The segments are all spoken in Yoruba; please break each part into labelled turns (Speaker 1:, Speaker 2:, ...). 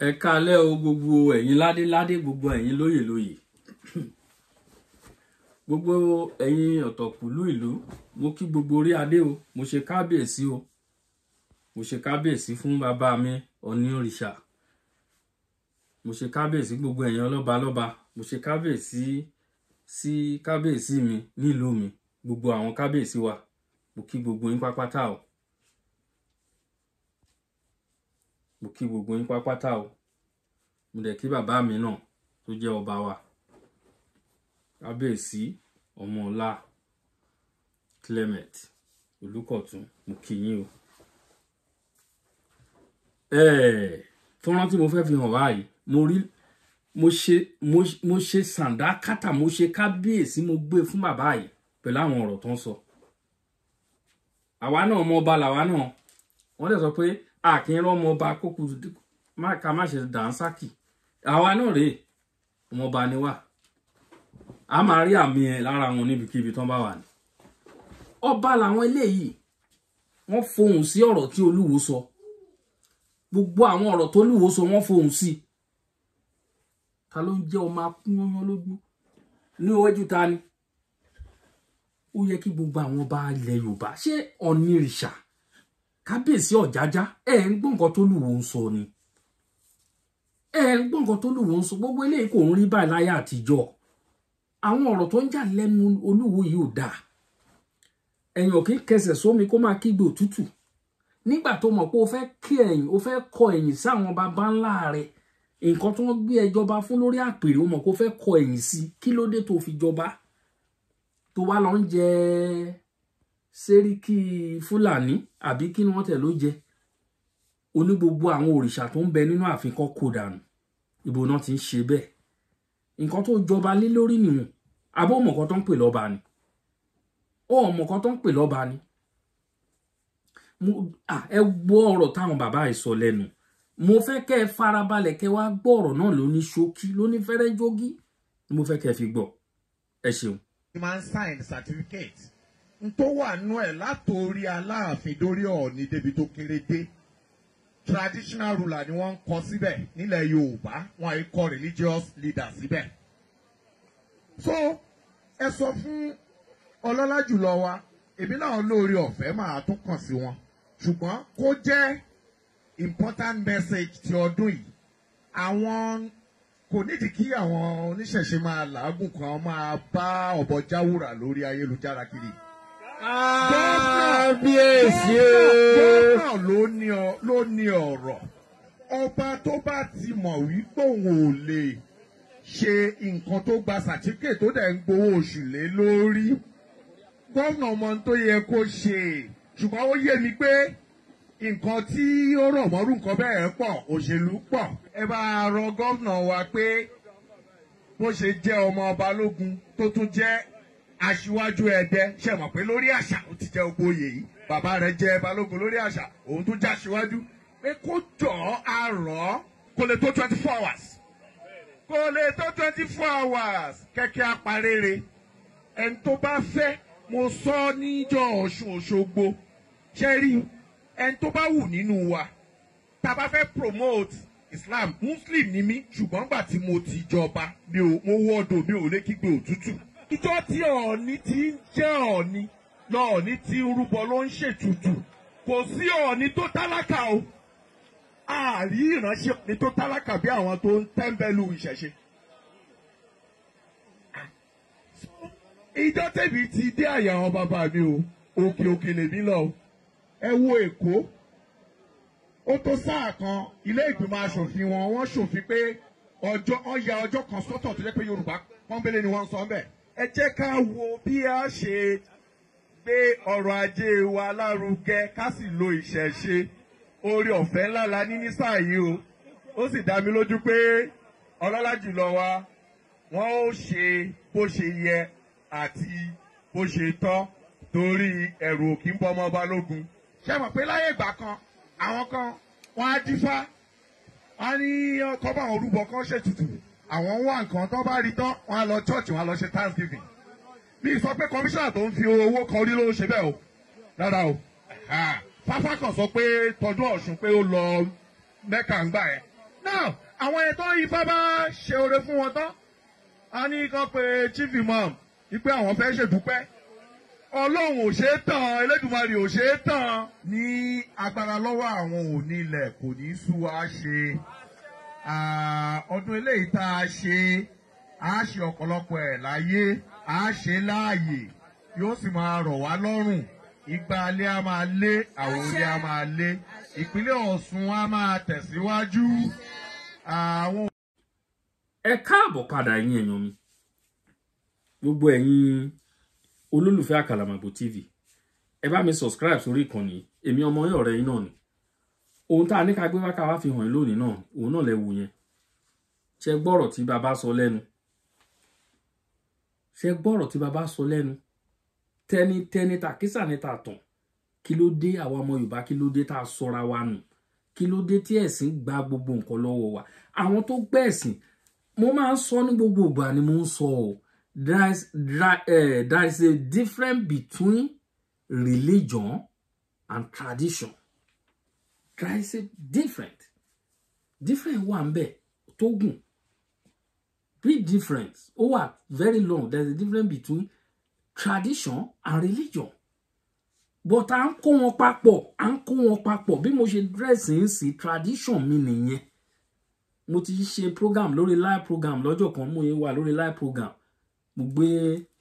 Speaker 1: Ẹ káalẹ́ o gbogbo ẹ̀yin ládéládé, gbogbo ẹ̀yin lóyèlóyè, gbogbo ẹ̀yin ọ̀tọ̀kùlú ìlú, mo kí gbogbo orí adé o, mo ṣe kábíyèsí o, mo ṣe kábíyèsí fún bàbá mi Ọọ̀ni òrìṣà, mo ṣe kábíyèsí gbogbo ẹ̀yin ọlọ́ba lọ́ba, mo ṣe kábíyèsí sí kábíyèsí mi nílùú mi, gbogbo àwọn kábíyèsí wa, mo kí gbogbo yín pápátá o. Mo kí gbogbo yín pápátá o. Mo dẹ̀ kí bàbá mi náà tó jẹ́ ọba wa, kábíyèsí ọmọọlá Clement Olúkọ̀tún, mo kí yín o. Fọ́nrán tí mo fẹ́ fi hàn báyìí, mo ṣe sàndákátà, mo ṣe kábíyèsí, mo gbé fún bàbá yìí pẹ̀lú àwọn ọ̀rọ̀ tó ń sọ. Àwa náà ọmọ ọba làwa náà, wọ́n dẹ̀ sọ pé àkínrán ọmọ ọba kókù ká má ṣe dànsákì. Àwa náà rèé, ọmọ ọba ni wá. A máa rí àmì ẹ̀ lára wọn níbikíbi tán bá wà ní. Ọba làwọn eléyìí, wọ́n fohùn sí ọ̀rọ̀ tí Olúwo sọ. Gbogbo àwọn ọ̀rọ̀ tó Olúwo sọ wọ́n fohùn sí. Ta ló ń jẹ́ ọmọ akúnyányán lójú ní iwájú ta ni? Ó yẹ kí gbogbo àwọn ọba ilẹ̀ Yorùbá, ṣé Ọ̀nìrìṣà, kábíyèsí Ọ̀jájá, ń gbọ́ nǹkan tó Olúwo ń sọ ni? ń gbọ́ nǹkan tó Olúwo ń sọ? Gbogbo eléyìí kò ń rí báyìí láyé àtijọ́. Àwọn ọ̀rọ̀ tó ń jà lẹ́nu Olúwo yìí ò dáa. Ẹ̀yàn kì í kẹsẹ̀ sómi kó máa kígbe òtútù. Nígbà tó mọ̀ pé o fẹ́ kí ẹ̀yìn, o fẹ́ kọ ẹ̀yìn sí àwọn baba ńlá rẹ̀, nǹkan tó ń gbé ẹ jọba fún lórí àpèrè, o mọ̀ pé o fẹ́ kọ ẹ̀yìn sí, kí ló dé tó fi jọba? Tó wá lọ ń jẹ Sẹ́ríkì Fúlàní àbí kí ni wọ́n tẹ̀ ló jẹ? Oní gbogbo àwọn òrìṣà tó ń bẹ nínú ààfin kan kò dànù. Ibo náà ti ń ṣe bẹ́ẹ̀. Nǹkan tó jọba lé lórí nìwọ̀n. Àbó mọ̀ kan tó ń pè lọ́ba ni. Ó mọ̀ kan tó ń pè lọ́ba ni. Ẹ gbọ́ ọ̀rọ̀ táwọn bàbá yìí sọ lẹ́nu. Mo fẹ́ kẹ́ ẹ farabalẹ̀ kẹ́ wá gbọ́ ọ̀rọ̀ náà lóní ṣókí, lóní fẹ́rẹ́ jógí. Mo fẹ́ kẹ́ ẹ fi gbọ́. Ẹ ṣeun.
Speaker 2: Man sign certificate n tó wà nú ẹ̀ látòrí Aláàfin dórí Ọọ̀ni débi tó kéré dé. Traditional ruler ni wọ́n ń kọ síbẹ̀ nílẹ̀ Yorùbá, wọ́n àì kọ religious leader síbẹ̀. So ẹ sọ fún ọlọ́lá jùlọ wa, èmi náà lórí ọ̀fẹ́ máa tún kàn sí wọn, ṣùgbọ́n kó jẹ́ important message ti ọdún yìí. Àwọn kò nídìí kí àwọn oníṣẹ̀ṣe máa làágùn kan máa bá ọ̀bọ jáwúrà lórí ayélujára kiri.
Speaker 3: Kábíyèsí
Speaker 2: gómìnà ló ní ọ̀rọ̀. Ọba tó bá ti mọ̀ wípé òun ò lè ṣe nǹkan tó gba sàtífíkè tó dẹ̀ ń gbowó oṣù lé lórí, gómìnà mọ tó yẹ kó ṣe. Ṣùgbọ́n ó yé mi pé nǹkan tí ó rọ̀ mọ́rú nǹkan bẹ́ẹ̀ pọ̀, òṣèlú pọ̀. Ẹ bá rọ gómìnà wa pé bó ṣe jẹ́ ọmọ Balógun tó tún jẹ́ aṣíwájú Ẹdẹ, ṣe mọ̀ pé lórí àṣà ó ti jẹ́ ogboyè yìí, bàbá rẹ̀ jẹ́ Balógun lórí àṣà, òun tún jẹ́ aṣíwájú, pé kó jọ àrọ̀ kó lè tó 24 hours, kó lè tó 24 hours kẹ́kẹ́ apárére. Ẹni tó bá fẹ́, mo sọ níjọ́ Ọ̀ṣun Òṣogbo, ṣe rí ẹni tó bá wù nínú wa, tá a bá fẹ́ promote Islam, Muslim ni mí, ṣùgbọ́n gbà tí mo ti jọba mo wọ́dọ̀ mi ò lè kígbe òtútù. Ìjọ tí Ọọ̀ni ti ń jẹ́ Ọọ̀ni lọ́ọ̀ni tí ń rúbọ ló ń ṣètùtù. Kò sí Ọọ̀ni tó tálákà o. Àárí ìránṣẹ́ Ọọ̀ni tó tálákà bí àwọn tó ń tẹ́ńbẹ́lú ìṣẹ̀ṣe. Ìjọ tèmi ti dé àyà àwọn bàbá mi o, òkè òkè lèmi lọ o. Ẹ wo Èkó. Ó tó sáà kan ilé ìgbìmọ̀ aṣòfin wọ́n ṣòfin pé wọ́n ya ọjọ́ kan sọ́tọ̀ tó jẹ́ pé Yorùbá pọ́nbélé ni wọ́n sọ ń bẹ̀. Ẹ jẹ́ ká wo bí a ṣe gbé ọrọ̀ ajé wa lárugẹ, ká sì lo ìṣẹ̀ṣe. Oore ọ̀fẹ́ ńlá la ní ní sáà yìí o. Ó sì dá mi lójú pé ọlọ́lá jùlọ wa wọ́n ó ṣe bó ṣe yẹ àti bó ṣe tọ́, torí ẹ̀rù òkì ń bọ́ ọmọ Balógun. Ṣé mọ̀ pé láyé ìgbà kan àwọn kan wọ́n á dífá, wọ́n á ní kọ́ bá àwọn olúbọ kan ṣètùtù, àwọn wá nǹkan tó bá rí tán wọ́n á lọ church, wọ́n á lọ ṣe thanksgiving. Bí sọ pé kọmíṣánná tó ń fi owó kan rí ló ń ṣe bẹ́ẹ̀ o, rárá o. Fáfá kan sọ pé tọdún Ọ̀ṣun pé ó lọ Mẹ́kà ń gbà ẹ́, now àwọn ẹ̀ tó Ifá bá ṣe oore fún wọn tán a ní kán pé chief imam wípé àwọn fẹ́ ṣèdúpẹ́ ọlọ́run ò ṣe é tàn Elédùmarè ò ṣe é tàn ní agbára lọ́wọ́ àwọn òní ilẹ̀ kò ní sú wa ṣe ọdún eléyìí tá a ṣe ọ̀pọ̀lọpọ̀ ẹ̀ láyé a ṣe láàyè yóò sì máa rọ̀ wá lọ́rùn ìgbà alẹ́ a máa lé àwòrán a máa lé ìpínlẹ̀ Ọ̀ṣun a máa tẹ̀síwájú àwọn.
Speaker 1: Ẹ káàbọ̀ padà yín èèyàn mi gbogbo ẹ̀yin olólùfẹ́ Àkàlàmàgbò TV ẹ bá mi subscribe sórí ìkànnì èmi ọmọ yín ọ̀rẹ́ yín náà ni ohun tá a ní ká gbé wá ká wá fi hàn lónìí náà òun náà lẹ wò yẹn ṣe gbọ́rọ̀ tí bàbá sọ lẹ́nu tẹni tàkísà ní tàtàn kí ló dé àwa ọmọ Yorùbá kí ló dé tá a sọra wa nù kí ló dé tí ẹ̀sìn gba gbogbo nǹkan lọ́wọ́ wa àwọn tó gbẹ́ ẹ̀sìn mo máa ń sọ ní gbogbo ìgbà ni mo ń sọ o there is a difference between religion and tradition there is a difference wà ń bẹ tó gùn big difference ó wà very long there is a difference between tradition and religion but à ń kó wọn papọ̀ bí mo ṣe dress ń sí tradition mi nìyẹn mo ti ṣe program lórí live program lọ́jọ́ kan mo wà lórí live program mo gbé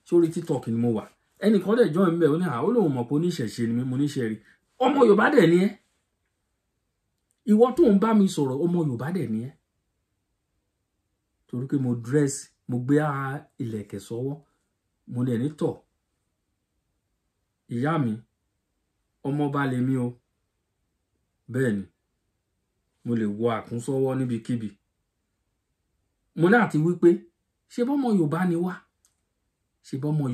Speaker 1: sórí TikTok ni mo wà ẹnìkan dẹ̀ join mi bẹ́ẹ̀ ó ní àwọn olóhùn mọ̀ pé oníṣẹ̀ṣe ni mi mo níṣẹ́ rí ọmọ Yorùbá dẹ̀ ni ẹ́ ìwọ tó ń bá mi sọ̀rọ̀ ọmọ Yorùbá dẹ̀ ni ẹ́ torí pé mo dress mo gbé ìlẹ̀kẹ̀ sọ́wọ́ mo dẹ̀ ní tọ̀ ìyá mi ọmọọba lèmi o bẹ́ẹ̀ ni mo lè wọ àkúnsọ́wọ́ níbikíbi mo ní àti wípé ṣe bọ́mọ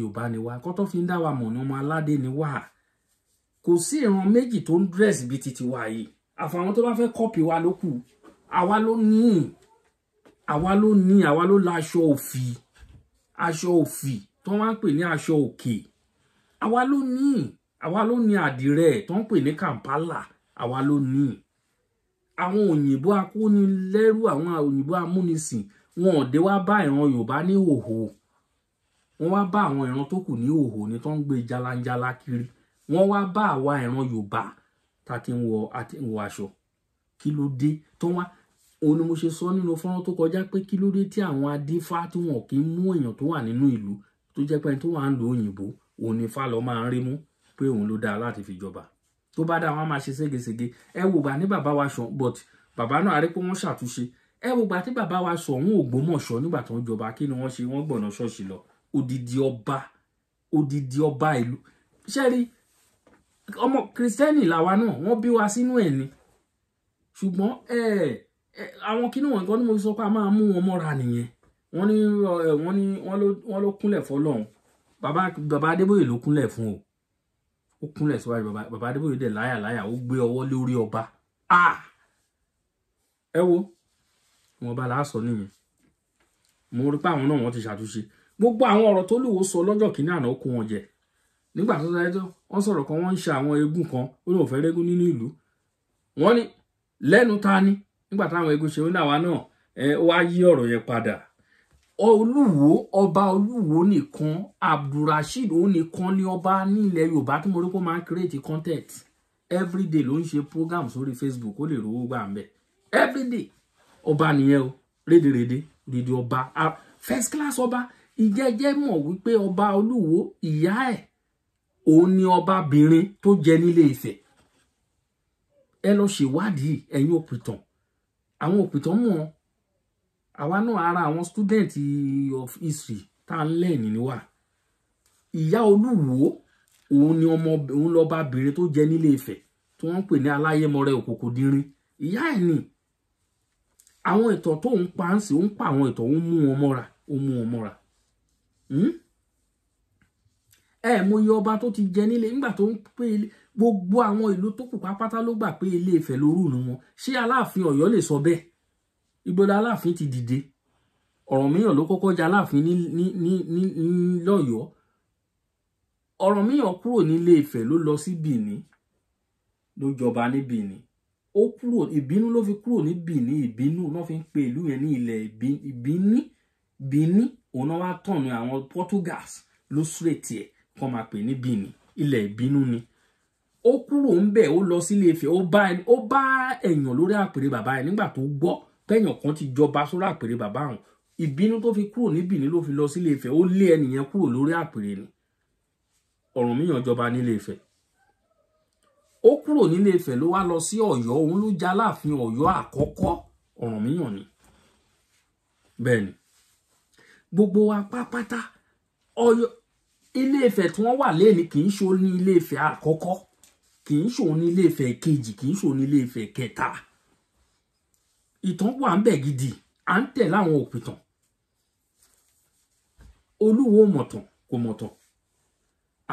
Speaker 1: Yorùbá ni wá kọ́ tó fi ń dá wa mọ̀ ní ọmọ aládé ni wá kò sí ìran méjì tó ń dress bí titi wa yìí àfàwọn tó bá fẹ́ kọ́pì wa ló kù àwa ló la aṣọ òfì tó wá ń pè ní aṣọ òkè àwa ló ní àdìrẹ tó ń pè ní Kampala àwa ló ní àwọn òyìnbó akónilẹ́rú àwọn òyìnbó amúnisìn wọn ò dé wá bá ìran Yorùbá ní hòhò wọn wá bá àwọn ìran tó kù ní hòhò ni tó ń gbé jalanjala kiri wọn wá bá àwa ìran Yorùbá tá ti ń wọ aṣọ kí ló dé tó wá òun ni mo ṣe sọ nínú fọ́nrán tó kọjá pé kí ló dé tí àwọn adífá tí wọn kì í mú èèyàn tó wà nínú ìlú tó jẹ́ pé tó wà ń lo òyìnbó òun ni fá lọ máa ń rí mú pé òun ló dáa láti fi jọba tó bá dáa wọn máa ṣe ségesège ẹ wò gbà ní bàbá wa sọ but bàbá náà àrí pé wọ́n ṣàtúnṣe ẹ wò gbà tí bàbá wa sọ òun Ògbómọ̀ṣọ́ nígbà tó ń jọba kí ni wọ́n ṣe wọ́n gbọ̀nà ṣọ́ọ̀ṣì lọ odidi ọba ìlú ṣẹ́rí ọmọ kìrìsìtẹ́nì làwa náà wọ́n bí wa sínú ẹ̀ ni ṣùgbọ́n àwọn kí ni wọ́n nǹkan ní mo sọ pé a máa mú wọn mọ́ra nìyẹn wọ́n ló kúnlẹ̀ fọ́lọ́run bàbá Adébóyè ló kúnlẹ̀ fún o ó kúnlẹ̀ síwájú bàbá Adébóyè dẹ̀ láyà ó gbé ọwọ́ lórí ọba ẹ wo wọn bá láàsọ nìyẹn mo rí pé àwọn náà wọ́n ti ṣàtúnṣe gbogbo àwọn ọ̀rọ̀ tó lùwọ́ sọ lọ́jọ́ kìíní àná ó kó wọn jẹ nígbà tó dájọ́ wọ́n sọ̀rọ̀ kan wọ́n ń ṣe àwọn eégún kan ó lóun fẹ́ régún nínú ìlú wọ́n ní lẹ́nu ta ni nígbà táwọn eégún ṣe ó náà wá náà wá yí ọ̀rọ̀ yẹn padà ọba Olúwo nìkan Abdulrasheed òun nìkan ní ọba ní ilẹ̀ Yorùbá tí mo rí pé ó máa ń create content everyday ló ń ṣe program sórí Facebook ó lè rówó gbà ń bẹ̀ everyday ọba nìyẹn o rédèrèdè rédè ọba first class ọba ìjẹ́jẹ́ mọ̀ wípé ọba Olúwo ìyá ẹ̀ òun ni ọbabìnrin tó jẹ nílé Ifẹ̀ ẹ lọ ṣèwádìí ẹ̀yin òpìtàn àwọn òpìtàn mọ̀ àwa náà ara àwọn student of history tá a lẹ́ẹ̀ni níwà ìyá Olúwo òun lọ́babìnrin tó jẹ nílé Ifẹ̀ tí wọ́n ń pè ní Aláyémọrẹ Òkòkòdínrín ìyá ẹ̀ ni àwọn ìtàn tó ń pa ń sí ó ń pa àwọn ìtàn ó mú wọn mọ́ra mo yọ ọba tó ti jẹ nílé nígbà tó ń pè gbogbo àwọn ìlú tó kù pápátá ló gbà pé Ilé Ifẹ̀ lórúùlù wọn ṣé Aláàfin Ọ̀yọ́ lè sọ bẹ́ẹ̀ ìgbòdà Aláàfin ti dìde Ọ̀rànmíyàn ló kọ́kọ́ jẹ Aláàfin ní lọ́yọ̀ọ́ Ọ̀rànmíyàn kúrò ní Ilé Ifẹ̀ ló lọ sí Bìní ló jọba ní Bìní ó kúrò ìbínú ló fi kúrò ní Bìní ìbínú náà fi ń pe ìlú yẹn ní ilẹ̀ Bìní òun náà wá tọ̀nù àwọn Portugals ló straight ẹ̀ kọ́ máa pè ní Bìní ilẹ̀ ìbínú ni ó kúrò ń bẹ̀ ó lọ sí Ilé-Ifẹ̀ ó bá èèyàn lórí àpèrè bàbá ẹ̀ nígbà tó gbọ́ pẹ́yàn kan ti jọba sórí àpèrè bàbá àwọn ìbínú tó fi kúrò ní Bìní ló fi lọ sí Ilé-Ifẹ̀ ó lé ẹnìyẹn kúrò lórí àpèrè ni Ọ̀rúnmìyàn jọba ní Ilé-Ifẹ̀ ó kúrò ní Ilé-Ifẹ̀ ló wá lọ sí Ọ̀yọ́ òun ló jẹ́ Aláàfin Ọ̀yọ́ àkọ́kọ́ Ọ̀rúnmìyàn ni bẹ́ẹ̀ ni gbogbo wa pápátá Ọ̀yọ́ Ilé-Ifẹ̀ tí wọ́n wà lẹ́ni kì í ṣe ní Ilé-Ifẹ̀ àkọ́kọ́ kì í ṣe ní Ilé-Ifẹ̀ kejì kì í ṣe ní Ilé-Ifẹ̀ kẹta ìtàn wà ń bẹ gidi à ń tẹ̀ láwọn òpìtàn Olúwo mọ̀tàn kò mọ̀tàn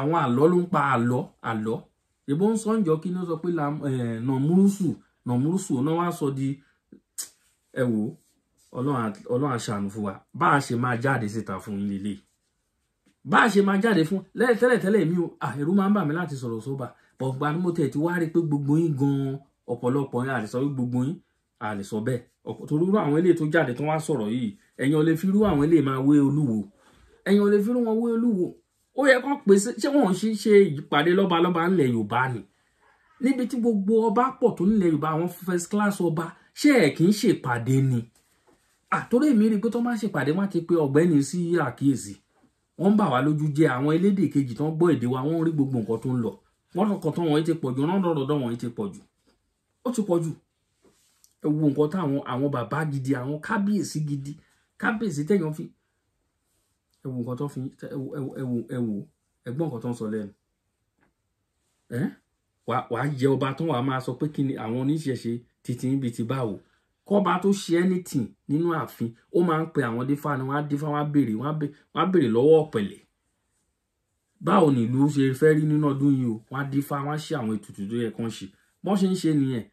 Speaker 1: àwọn àlọ́ ló ń pa àlọ́ ìbò ń sọ ǹjọ́ kí ní ó sọ pé nàmúrúsù náà wá sọ di ẹ̀wò Ọlọ́run àṣàánú fún wa bá a ṣe máa jáde síta fún yín lélẹ̀ bá a ṣe máa jáde fún tẹ́lẹ̀tẹ́lẹ̀ mi ò ẹ̀rù máa ń bà mí láti sọ̀rọ̀ sóbà ọ̀gbà ni mo tẹ̀ ti wá rí pé gbogbo yín gan-an ọ̀pọ̀lọpọ̀ yín a lè sọ pé gbogbo yín a lè sọ bẹ́ẹ̀ torí irú àwọn eléyìí tó jáde tó wá sọ̀rọ̀ yìí ẹ̀yin ò lè fi irú àwọn eléyìí máa wé Olúwo ẹ̀yin ò lè fi irú wọn wé Olúwo ó yẹ kó pèsè ṣé wọn ṣe ìpàdé lọ́balọ́ba ńlẹ̀ Yorùbá ni níbi tí gbogbo ọba pọ̀ tó nílẹ̀ Yorùbá àwọn first class ọba ṣé ẹ̀ kì í ṣèpàdé ni àtòrí èmi rí i pé tó máa ṣèpàdé wọ́n ti pe ọ̀gbẹ́ni sí àkíyèsí wọ́n ń bà wá lójú jẹ́ àwọn elédè kejì tó ń gbọ́ èdè wa wọ́n rí gbogbo nǹkan tó ń lọ wọ́n kàn tán wọ́n ti pọ̀ jù náà dọ̀dọ̀ wọ́n ti pọ̀ jù ó ti pọ̀ jù ẹ wo nǹkan táwọn àwọn bàbá gidi àwọn kábíyèsí gidi kábíyèsí tẹ̀yàn fi ẹ wo nǹkan tó fi ẹ wo ẹgbọ́n nǹkan tó ń sọ lẹ́nu wàá jẹ ọba tó wàá máa sọ pé kí ni àwọn oníṣẹ̀ṣe títí níbi ti báwo kọ́ba tó ṣe anything nínú ààfin ó máa ń pe àwọn dífá ni wọ́n á dífá wọ́n á béèrè lọ́wọ́ ọ̀pẹ̀lẹ̀ báwo ni ìlú ṣe fẹ́ rí nínú ọdún yìí o wọ́n á dífá wọ́n á ṣe àwọn ètùtù tó yẹ kán ṣe bọ́n ṣe ń ṣe nìyẹn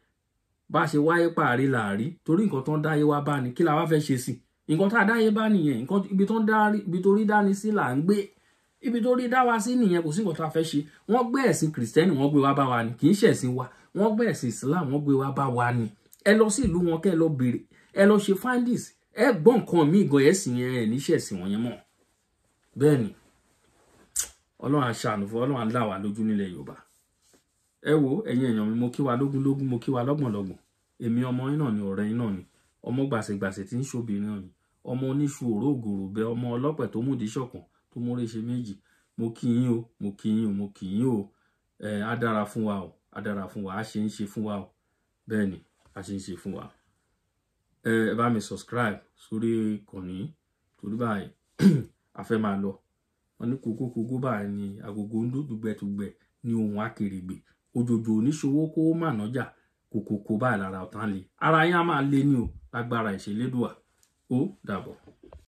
Speaker 1: bá ṣe wáyé pààrí làárí torí nǹkan tó ń dáyé wá bá ní kí la wá fẹ́ ṣe sí nǹkan tá a dáyé bá nìyẹn nǹkan ibi tó rí dání sí là ń gbé ibi tó rí dá wa sí nìyẹn kò sí nǹkan tá a fẹ́ ṣe wọ́n gbé ẹ̀sìn kìrìsìtẹ́nì wọ́n gbé wá bá wa ni kì í ṣẹ̀sìn wa wọ́n gbé ẹ̀sìn Islam wọ́n gbé wá bá wa ni ẹ lọ sí ìlú wọn kẹ́ ẹ lọ béèrè ẹ lọ ṣe findings ẹ gbọ́ nǹkan míì gan ẹ̀sìn yẹn ẹ̀ níṣẹ̀sìn wọ̀nyẹn mọ́ bẹ́ẹ̀ ni Ọlọ́run aṣàánú fún Ọlọ́run aláwà lójú nílẹ̀ Yorùbá ẹ wo ẹ̀yin èèyàn mi mo kí wa lógúnlógún mo kí wa lọ́gbọ̀nlọ́gbọ̀n èmi ọmọ yín náà ni ọ̀rẹ́ yín náà ni ọmọ gbàṣẹgbàṣẹ tí ń ṣòbìnrin náà ni ọmọ oníṣu òró ògòrò bẹ ọmọ ọlọ́pẹ̀ tó múdi ṣọ̀kan tó múre ṣe méjì mo kí yín o mo kí yín o mo kí yín o á dára fún wa o á dára fún wa á ṣe ń ṣe fún wa o bẹ́ẹ̀ ni á ṣe ń ṣe fún wa ẹ bá mi subscribe sórí ìkànnì torí báyìí a fẹ́ máa lọ wọn ní kókókókó báyìí ni agogo ń dún dùgbẹ̀dùgbẹ̀ ní ohun akèrègbè òjòjò oníṣòwò kó má nájà kòkòkò báyìí lára ọ̀tá lè ara yín á máa lé ní o lágbára ìṣèlédùà ó dàbọ̀.